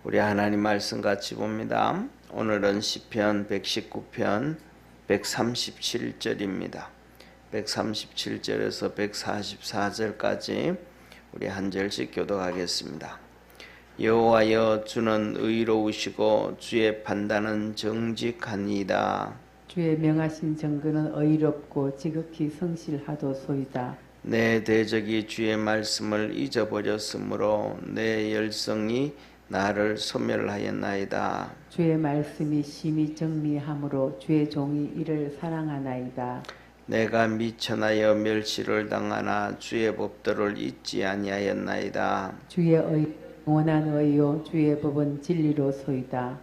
우리 하나님 말씀 같이 봅니다. 오늘은 시편 119편 137절입니다. 137절에서 144절까지 우리 한 절씩 교독하겠습니다. 여호와여, 주는 의로우시고 주의 판단은 정직하니이다. 주의 명하신 정근은 의롭고 지극히 성실하도소이다. 내 대적이 주의 말씀을 잊어버렸으므로 내 열성이 나를 소멸하였나이다. 주의 말씀이 심히 정리함으로 주의 종이 이를 사랑하나이다. 내가 미천하여 멸시를 당하나 주의 법도를 잊지 아니하였나이다. 주의 의 원한 의요 주의 법은 진리로소이다.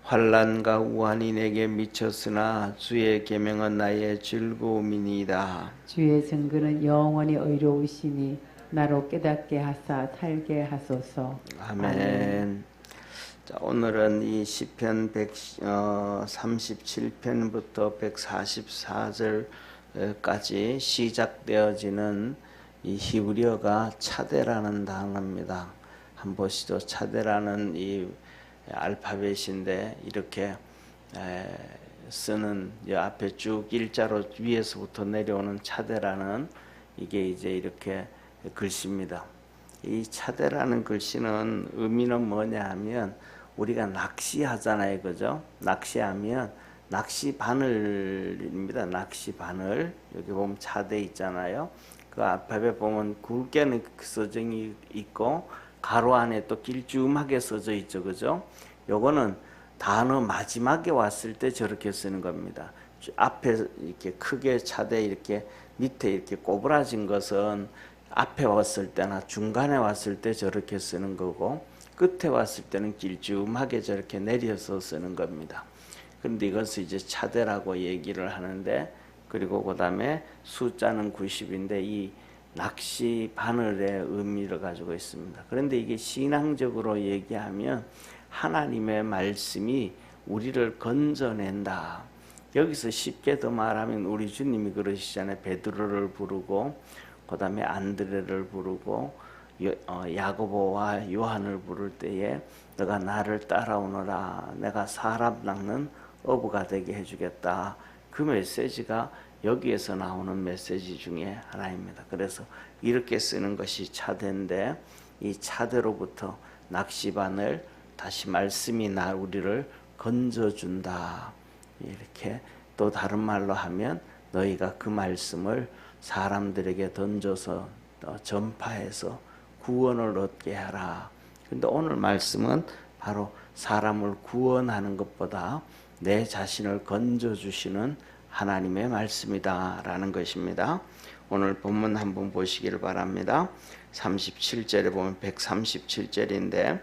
환난과 우환이 내게 미쳤으나 주의 계명은 나의 즐거움이니이다. 주의 정근은 영원히 의로우시니 나로 깨닫게 하사 살게 하소서. 아멘. 자, 오늘은 이 시편 137편부터 144절까지 시작되어지는 이 히브리어가 차데라는 단어입니다. 한번 보시죠. 차데라는 이 알파벳인데 이렇게 쓰는 이 앞에 쭉 일자로 위에서부터 내려오는 차데라는 이게 이제 이렇게 글씨입니다. 이 차데라는 글씨는 의미는 뭐냐 하면 우리가 낚시하잖아요, 그죠? 낚시하면 낚시 바늘입니다. 낚시 바늘. 여기 보면 차대 있잖아요. 그 알파벳 보면 굵게는 서정이 있고 가로 안에 또 길쭉하게 써져 있죠, 그죠? 요거는 단어 마지막에 왔을 때 저렇게 쓰는 겁니다. 앞에 이렇게 크게 차대 이렇게 밑에 이렇게 꼬부라진 것은 앞에 왔을 때나 중간에 왔을 때 저렇게 쓰는 거고 끝에 왔을 때는 길쭉하게 저렇게 내려서 쓰는 겁니다. 그런데 이것을 이제 차대라고 얘기를 하는데, 그리고 그 다음에 숫자는 90인데 이 낚시 바늘의 의미를 가지고 있습니다. 그런데 이게 신앙적으로 얘기하면 하나님의 말씀이 우리를 건져낸다. 여기서 쉽게 더 말하면 우리 주님이 그러시잖아요. 베드로를 부르고 그 다음에 안드레를 부르고 야고보와 요한을 부를 때에 너가 나를 따라오너라, 내가 사람 낚는 어부가 되게 해주겠다. 그 메시지가 여기에서 나오는 메시지 중에 하나입니다. 그래서 이렇게 쓰는 것이 차대인데, 이 차대로부터 낚시바늘, 다시 말씀이 우리를 건져준다. 이렇게 또 다른 말로 하면 너희가 그 말씀을 사람들에게 던져서 전파해서 구원을 얻게 하라. 근데 오늘 말씀은 바로 사람을 구원하는 것보다 내 자신을 건져주시는 하나님의 말씀이다 라는 것입니다. 오늘 본문 한번 보시기를 바랍니다. 37절에 보면 137절인데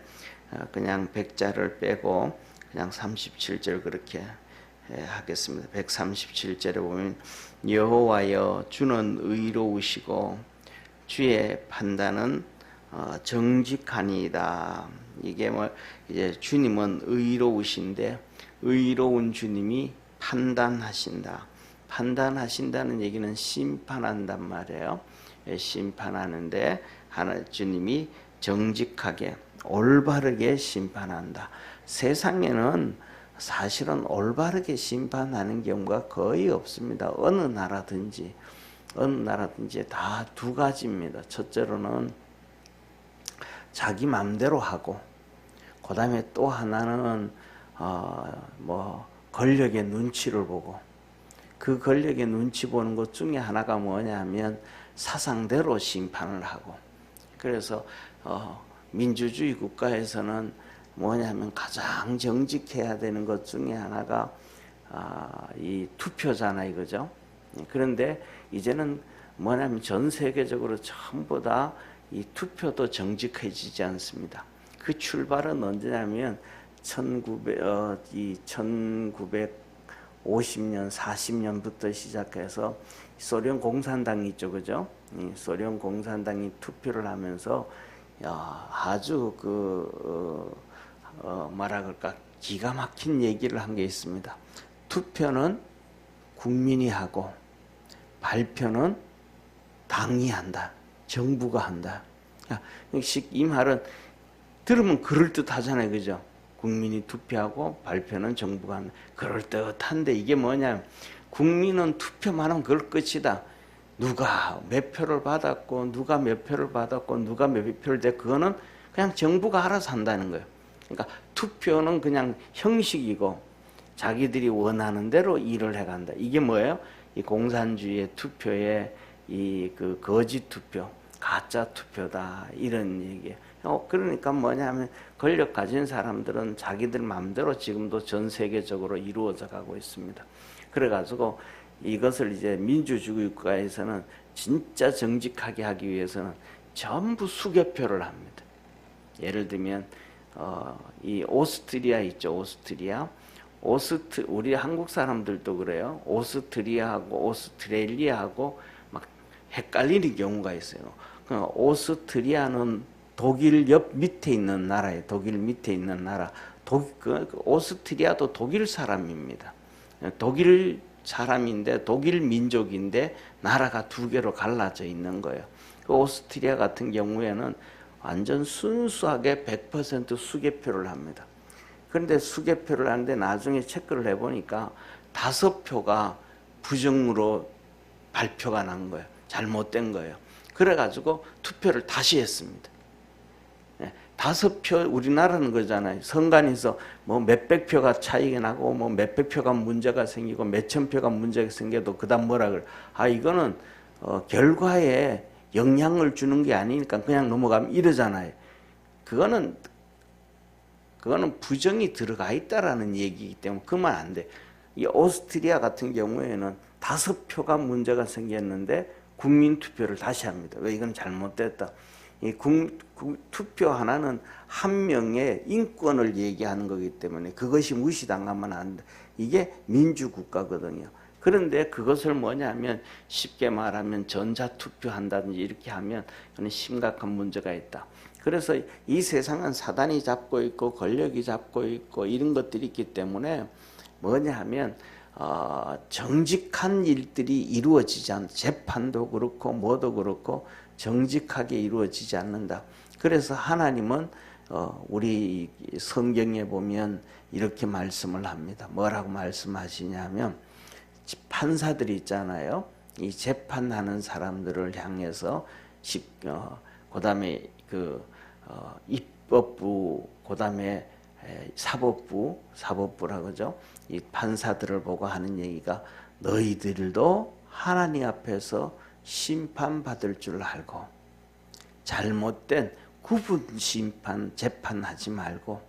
그냥 100자를 빼고 그냥 37절 그렇게 하겠습니다. 137절에 보면 여호와여, 주는 의로우시고 주의 판단은 정직하니이다. 이게 뭐 이제 주님은 의로우신데 의로운 주님이 판단하신다. 판단하신다는 얘기는 심판한단 말이에요. 심판하는데 주님이 정직하게 올바르게 심판한다. 세상에는 사실은 올바르게 심판하는 경우가 거의 없습니다. 어느 나라든지 다 두 가지입니다. 첫째로는 자기 맘대로 하고, 그 다음에 또 하나는 권력의 눈치를 보고, 그 권력의 눈치 보는 것 중에 하나가 뭐냐면 사상대로 심판을 하고. 그래서 민주주의 국가에서는 뭐냐면 가장 정직해야 되는 것 중에 하나가 이 투표잖아요, 그죠? 그런데 이제는 뭐냐면 전 세계적으로 전부 다 이 투표도 정직해지지 않습니다. 그 출발은 언제냐면 1950년, 40년부터 시작해서 소련 공산당이 있죠, 그죠? 소련 공산당이 투표를 하면서 아주 뭐라 그럴까, 기가 막힌 얘기를 한 게 있습니다. 투표는 국민이 하고 발표는 당이 한다, 정부가 한다. 이 말은 들으면 그럴듯하잖아요. 그죠? 국민이 투표하고 발표는 정부가 하는, 그럴듯한데 이게 뭐냐, 국민은 투표만 하면 그걸 끝이다. 누가 몇 표를 받았고 누가 몇 표를 받았고 누가 몇 표를 돼, 그거는 그냥 정부가 알아서 한다는 거예요. 그러니까 투표는 그냥 형식이고 자기들이 원하는 대로 일을 해간다. 이게 뭐예요? 이 공산주의의 투표의 이 그 거짓 투표, 가짜 투표다, 이런 얘기예요. 그러니까 뭐냐면 권력 가진 사람들은 자기들 마음대로 지금도 전 세계적으로 이루어져 가고 있습니다. 그래가지고 이것을 이제 민주주의 국가에서는 진짜 정직하게 하기 위해서는 전부 수개표를 합니다. 예를 들면 이 오스트리아 있죠, 오스트리아. 우리 한국 사람들도 그래요. 오스트리아하고 오스트레일리아하고 막 헷갈리는 경우가 있어요. 오스트리아는 독일 옆 밑에 있는 나라예요. 독일 밑에 있는 나라. 오스트리아도 독일 사람입니다. 독일 사람인데 독일 민족인데 나라가 두 개로 갈라져 있는 거예요. 그 오스트리아 같은 경우에는 완전 순수하게 100% 수개표를 합니다. 그런데 수개표를 하는데 나중에 체크를 해보니까 5표가 부정으로 발표가 난 거예요. 잘못된 거예요. 그래가지고 투표를 다시 했습니다. 5표, 우리나라는 그러잖아요. 선관위에서 뭐 몇백 표가 차이가 나고 뭐 몇백 표가 문제가 생기고 몇천 표가 문제가 생겨도 그다음 뭐라 그래. 이거는 결과에 영향을 주는 게 아니니까 그냥 넘어가면 이러잖아요. 그거는 부정이 들어가 있다라는 얘기이기 때문에 그만 안 돼. 이 오스트리아 같은 경우에는 5표가 문제가 생겼는데 국민 투표를 다시 합니다. 왜? 이건 잘못됐다. 이 투표 하나는 한 명의 인권을 얘기하는 거기 때문에 그것이 무시당하면 안 돼. 이게 민주국가거든요. 그런데 그것을 뭐냐면 쉽게 말하면 전자투표 한다든지 이렇게 하면 그건 심각한 문제가 있다. 그래서 이 세상은 사단이 잡고 있고 권력이 잡고 있고 이런 것들이 있기 때문에 뭐냐 하면 정직한 일들이 이루어지지 않는다. 재판도 그렇고 뭐도 그렇고 정직하게 이루어지지 않는다. 그래서 하나님은 우리 성경에 보면 이렇게 말씀을 합니다. 뭐라고 말씀하시냐면 판사들이 있잖아요. 이 재판하는 사람들을 향해서 그다음에 입법부, 그다음에 사법부라고 그러죠. 이 판사들을 보고 하는 얘기가 너희들도 하나님 앞에서 심판받을 줄 알고 잘못된 구분 심판, 재판하지 말고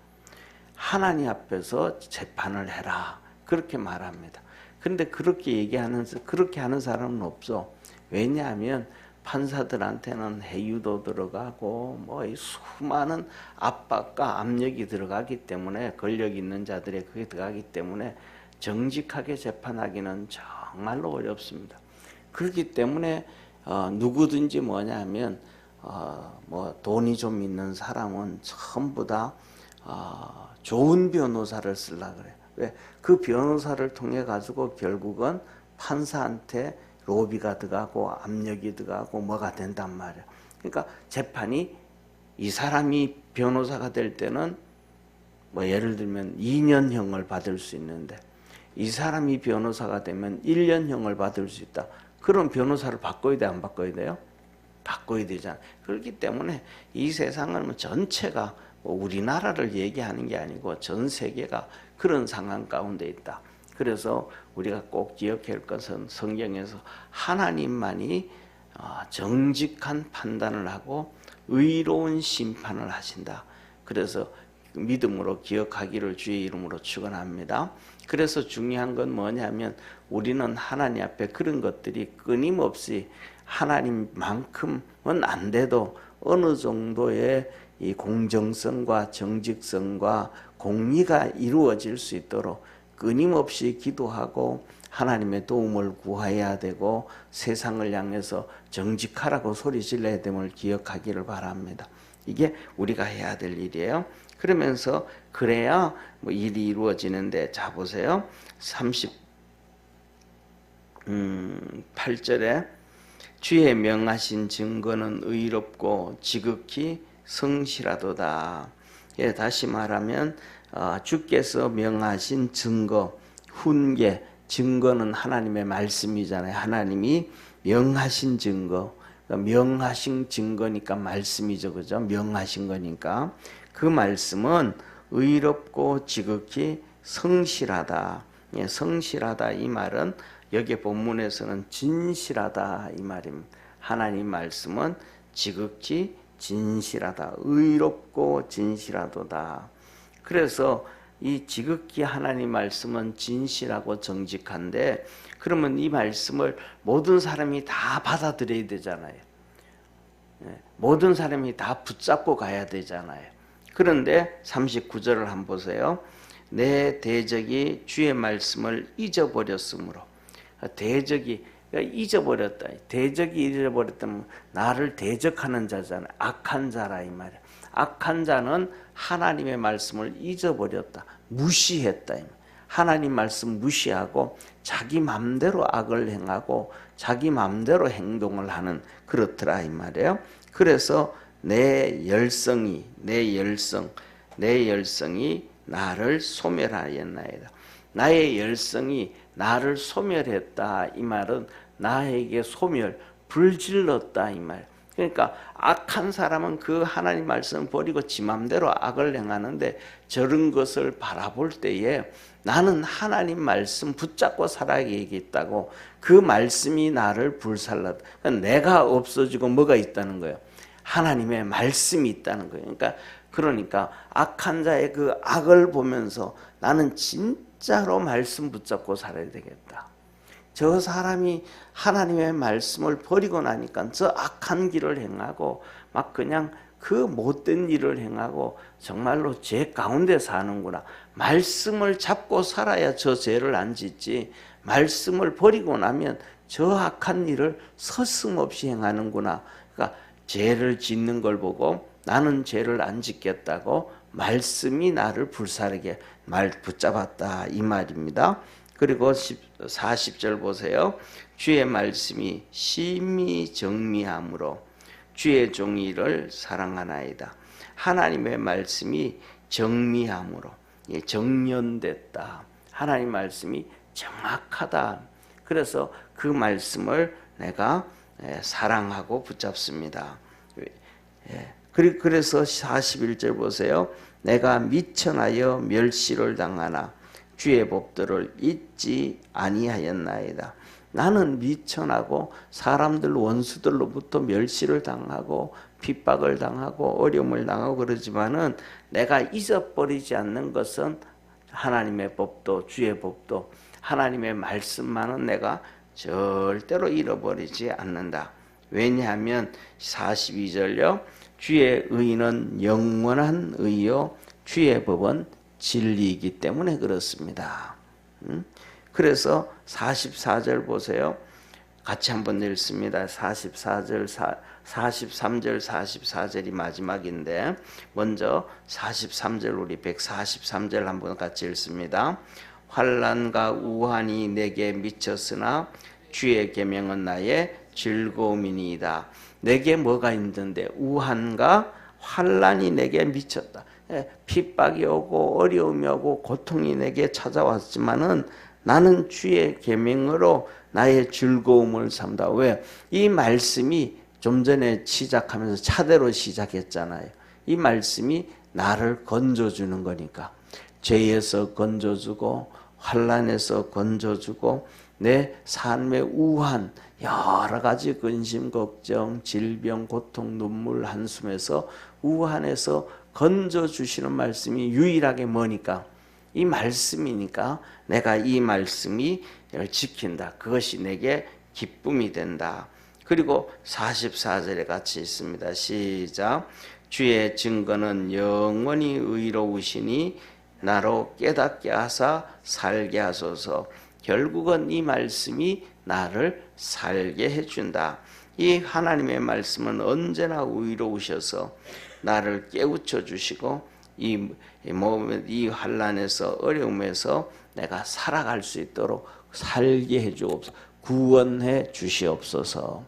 하나님 앞에서 재판을 해라. 그렇게 말합니다. 그런데 그렇게 하는 사람은 없어. 왜냐하면 판사들한테는 해유도 들어가고 뭐 수많은 압박과 압력이 들어가기 때문에 권력 있는 자들의 그게 들어가기 때문에 정직하게 재판하기는 정말로 어렵습니다. 그렇기 때문에 누구든지 뭐냐면 뭐 돈이 좀 있는 사람은 전부 다 좋은 변호사를 쓰려고 그래요. 왜? 그 변호사를 통해 가지고 결국은 판사한테 로비가 들어가고 압력이 들어가고 뭐가 된단 말이에요. 그러니까 재판이 이 사람이 변호사가 될 때는 뭐 예를 들면 2년형을 받을 수 있는데 이 사람이 변호사가 되면 1년형을 받을 수 있다. 그럼 변호사를 바꿔야 돼, 안 바꿔야 돼요? 바꿔야 되잖아요. 그렇기 때문에 이 세상은 전체가 우리나라를 얘기하는 게 아니고 전 세계가 그런 상황 가운데 있다. 그래서 우리가 꼭 기억해야 할 것은 성경에서 하나님만이 정직한 판단을 하고 의로운 심판을 하신다. 그래서 믿음으로 기억하기를 주의 이름으로 축원합니다. 그래서 중요한 건 뭐냐면 우리는 하나님 앞에 그런 것들이 끊임없이 하나님만큼은 안 돼도 어느 정도의 이 공정성과 정직성과 공의가 이루어질 수 있도록 끊임없이 기도하고 하나님의 도움을 구해야 되고 세상을 향해서 정직하라고 소리질러야 됨을 기억하기를 바랍니다. 이게 우리가 해야 될 일이에요. 그러면서 그래야 뭐 일이 이루어지는데, 자 보세요. 38절에 주의 명하신 증거는 의롭고 지극히 성실하도다. 예, 다시 말하면 주께서 명하신 증거, 훈계, 증거는 하나님의 말씀이잖아요. 하나님이 명하신 증거, 명하신 증거니까 말씀이죠, 그죠? 명하신 거니까 그 말씀은 의롭고 지극히 성실하다. 예, 성실하다 이 말은 여기 본문에서는 진실하다 이 말입니다. 하나님 말씀은 지극히 진실하다, 의롭고 진실하도다. 그래서 이 지극히 하나님 말씀은 진실하고 정직한데, 그러면 이 말씀을 모든 사람이 다 받아들여야 되잖아요. 모든 사람이 다 붙잡고 가야 되잖아요. 그런데 39절을 한번 보세요. 내 대적이 주의 말씀을 잊어버렸으므로. 대적이 잊어버렸다. 대적이 잊어버렸다면 나를 대적하는 자잖아요. 악한 자라 이 말이야. 악한 자는 하나님의 말씀을 잊어버렸다. 무시했다. 하나님 말씀 무시하고 자기 맘대로 악을 행하고 자기 맘대로 행동을 하는 그렇더라 이 말이에요. 그래서 내 열성이 나를 소멸하였나이다. 나의 열성이 나를 소멸했다 이 말은 나에게 불질렀다 이 말. 그러니까 악한 사람은 그 하나님 말씀 버리고 지 맘대로 악을 행하는데, 저런 것을 바라볼 때에 나는 하나님 말씀 붙잡고 살아야겠다고 그 말씀이 나를 불살랐다. 그러니까 내가 없어지고 뭐가 있다는 거예요? 하나님의 말씀이 있다는 거예요. 그러니까 악한 자의 그 악을 보면서 나는 진짜로 말씀 붙잡고 살아야 되겠다. 저 사람이 하나님의 말씀을 버리고 나니까 저 악한 길을 행하고 막 그냥 그 못된 일을 행하고 정말로 죄 가운데 사는구나. 말씀을 잡고 살아야 저 죄를 안 짓지, 말씀을 버리고 나면 저 악한 일을 서슴없이 행하는구나. 그러니까 죄를 짓는 걸 보고 나는 죄를 안 짓겠다고 말씀이 나를 불사르게 붙잡았다 이 말입니다. 그리고 40절 보세요. 주의 말씀이 심히 정미함으로 주의 종이를 사랑하나이다. 하나님의 말씀이 정미함으로, 정연됐다. 하나님 말씀이 정확하다. 그래서 그 말씀을 내가 사랑하고 붙잡습니다. 그래서 41절 보세요. 내가 미천하여 멸시를 당하나 주의 법도를 잊지 아니하였나이다. 나는 미천하고 사람들 원수들로부터 멸시를 당하고 핍박을 당하고 어려움을 당하고 그러지만은 내가 잊어버리지 않는 것은 하나님의 법도, 주의 법도, 하나님의 말씀만은 내가 절대로 잃어버리지 않는다. 왜냐하면 42절요. 주의 의는 영원한 의요 주의 법은 진리이기 때문에 그렇습니다. 그래서 44절 보세요. 같이 한번 읽습니다. 43절 44절이 마지막인데 먼저 43절 우리 143절 한번 같이 읽습니다. 환난과 우환이 내게 미쳤으나 주의 계명은 나의 즐거움이니이다. 내게 뭐가 있는데 우환과 환난이 내게 미쳤다. 핍박이 오고 어려움이 오고 고통이 내게 찾아왔지만은 나는 주의 계명으로 나의 즐거움을 삼다. 왜? 이 말씀이 좀 전에 시작하면서 차대로 시작했잖아요. 이 말씀이 나를 건져주는 거니까. 죄에서 건져주고 환난에서 건져주고 내 삶의 우한, 여러 가지 근심, 걱정, 질병, 고통, 눈물, 한숨에서 우한에서 건져주시는 말씀이 유일하게 뭐니까? 이 말씀이니까 내가 이 말씀이 지킨다. 그것이 내게 기쁨이 된다. 그리고 44절에 같이 있습니다. 시작. 주의 증거는 영원히 의로우시니 나로 깨닫게 하사 살게 하소서. 결국은 이 말씀이 나를 살게 해준다. 이 하나님의 말씀은 언제나 의로우셔서 나를 깨우쳐 주시고 이 환난에서 어려움에서 내가 살아갈 수 있도록 살게 해주옵소서. 구원해 주시옵소서.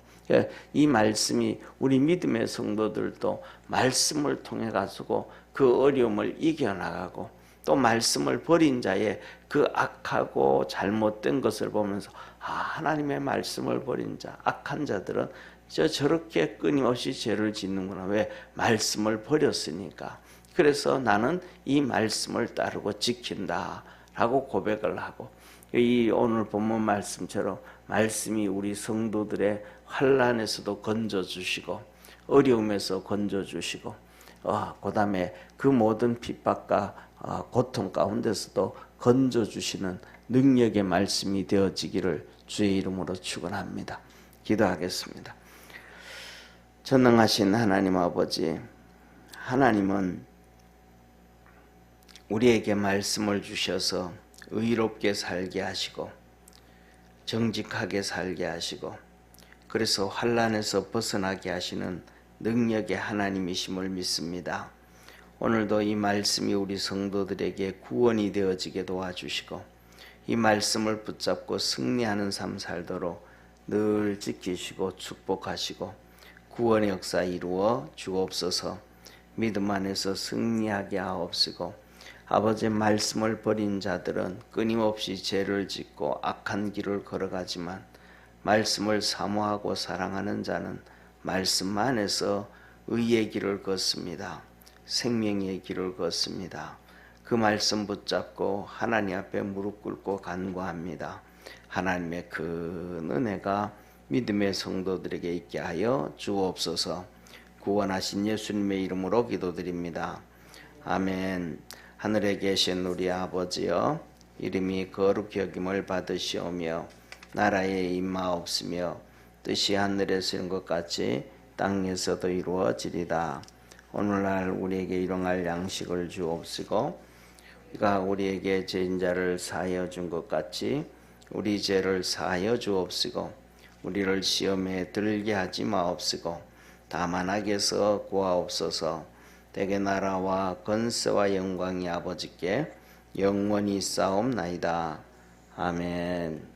이 말씀이 우리 믿음의 성도들도 말씀을 통해 가지고 그 어려움을 이겨나가고 또 말씀을 버린 자의 그 악하고 잘못된 것을 보면서 하나님의 말씀을 버린 자, 악한 자들은 저렇게 끊임없이 죄를 짓는구나. 왜? 말씀을 버렸으니까. 그래서 나는 이 말씀을 따르고 지킨다 라고 고백을 하고, 이 오늘 본문 말씀처럼 말씀이 우리 성도들의 환난에서도 건져주시고 어려움에서 건져주시고 그 다음에 그 모든 핍박과 고통 가운데서도 건져주시는 능력의 말씀이 되어지기를 주의 이름으로 축원합니다. 기도하겠습니다. 전능하신 하나님 아버지, 하나님은 우리에게 말씀을 주셔서 의롭게 살게 하시고 정직하게 살게 하시고 그래서 환난에서 벗어나게 하시는 능력의 하나님이심을 믿습니다. 오늘도 이 말씀이 우리 성도들에게 구원이 되어지게 도와주시고 이 말씀을 붙잡고 승리하는 삶 살도록 늘 지키시고 축복하시고 구원의 역사 이루어 주옵소서. 믿음 안에서 승리하게 하옵시고 아버지의 말씀을 버린 자들은 끊임없이 죄를 짓고 악한 길을 걸어가지만 말씀을 사모하고 사랑하는 자는 말씀 안에서 의의 길을 걷습니다. 생명의 길을 걷습니다. 그 말씀 붙잡고 하나님 앞에 무릎 꿇고 간구합니다. 하나님의 그 은혜가 믿음의 성도들에게 있게 하여 주옵소서. 구원하신 예수님의 이름으로 기도드립니다. 아멘. 하늘에 계신 우리 아버지여, 이름이 거룩히 여김을 받으시오며 나라에 임하옵시며 뜻이 하늘에서 이룬 것 같이 땅에서도 이루어지리다. 오늘날 우리에게 일용할 양식을 주옵시고 우리가 우리에게 죄인 자를 사하여 준 것 같이 우리 죄를 사하여 주옵시고 우리를 시험에 들게 하지 마옵시고 다만 악에서 구하옵소서. 대개 나라와 권세와 영광이 아버지께 영원히 싸움나이다. 아멘.